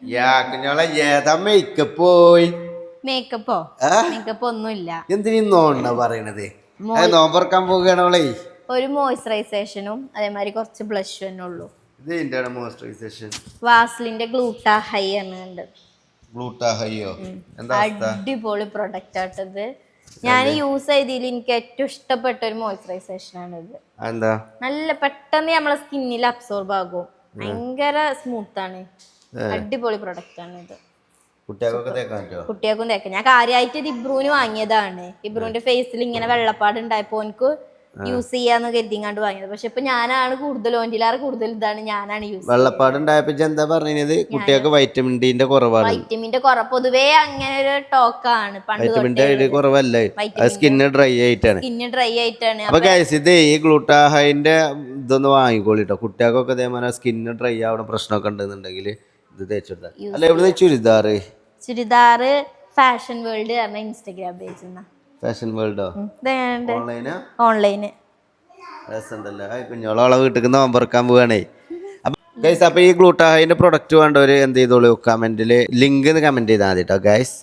കുഞ്ഞോളെ ഏതാ മേക്കപ്പ് പോയി മേക്കപ്പോ മേക്കപ്പ് ഒന്നുമില്ല. എന്തിനോണ്ണ പറയണത്? നോമ്പറക്കാൻ പോവുകയാണോളേ. ഒരു മോയ്സ്ചറൈസേഷനും അതേമാതിരി കുറച്ച് ബ്ലഷ് തന്നെ ഉള്ളൂ. ഇത് എന്താണ് മോയ്സ്ചറൈസേഷൻ? വാസ്ലിന്റെ ഗ്ലൂട്ടാ ഹൈ എന്നുണ്ട്. ഗ്ലൂട്ടാ ഹൈയോ? എന്താ അടിപൊളി പ്രൊഡക്റ്റ് ആട്ടത്. ഞാൻ യൂസ് ചെയ്തതിൽ എനിക്ക് ഏറ്റവും ഇഷ്ടപ്പെട്ട ഒരു മോയ്സ്ചറൈസേഷൻ ആണ് ഇത്. എന്താ നല്ല പെട്ടെന്ന് നമ്മളെ സ്കിന്നിൽ അബ്സോർബ് ആകും. ഭയങ്കര സ്മൂത്ത് ആണ്. അടിപൊളി പ്രൊഡക്റ്റ് ആണ് ഇത്. കുട്ടികൾക്കും തേക്കാം. ഞാൻ കാര്യമായിട്ട് ഇത് ഇബ്രൂന് വാങ്ങിയതാണ്. ഇബ്രൂന്റെ ഫേസിൽ ഇങ്ങനെ വെള്ളപ്പാട് ഉണ്ടായപ്പോ എനിക്ക് യൂസ് ചെയ്യാന്ന് കരുതിങ്ങാണ്ട് വാങ്ങിയത്. പക്ഷെ ഇപ്പൊ ഞാനാണ് കൂടുതൽ ഇതാണ് ഞാനാണ് യൂസ്. വെള്ളപ്പാടുണ്ടായപ്പോ എന്താ പറഞ്ഞത്? കുട്ടികൾക്ക് വൈറ്റമിൻ ഡിന്റെ കുറവാണ്. വൈറ്റമിന്റെ കുറവ് പൊതുവേ അങ്ങനെ ഒരു ടോക്കാണ്. വൈറ്റമിൻ ഡി കുറവല്ലേ, സ്കിന്ന് ഡ്രൈ ആയിട്ടാണ്. അപ്പൊ ഗൈസ് ഇത് ഈ ഗ്ലൂട്ടാഹൈന്റെ ഇതൊന്ന് വാങ്ങിക്കോളിട്ടോ. കുട്ടികൾക്കൊക്കെ ഇതേപോലെ സ്കിന്ന് ഡ്രൈ ആവുന്ന പ്രശ്നമൊക്കെ ഉണ്ടെന്നുണ്ടെങ്കിൽ ഇത് തേച്ചെടുത്താ. അല്ല എവിടെ ചുരിദാറ് ഫാഷൻ വേൾഡ് പറഞ്ഞ ഇൻസ്റ്റാഗ്രാം പേജ്. ഫാഷൻ വേൾഡോ? ഓൺലൈന് രസമുണ്ടല്ലോ. കുഞ്ഞോളെ വീട്ടിൽ നോമ്പറക്കാൻ പോവാണേ. അപ്പൊ ഗൈസ്, അപ്പൊ ഈ ഗ്ലൂട്ടാഹൈന്റെ പ്രൊഡക്റ്റ് വേണ്ടവര് എന്ത് ചെയ്തോളൂ, കമന്റില് ലിങ്ക് കമന്റ് ചെയ്താൽ മതി കേട്ടോ ഗൈസ്.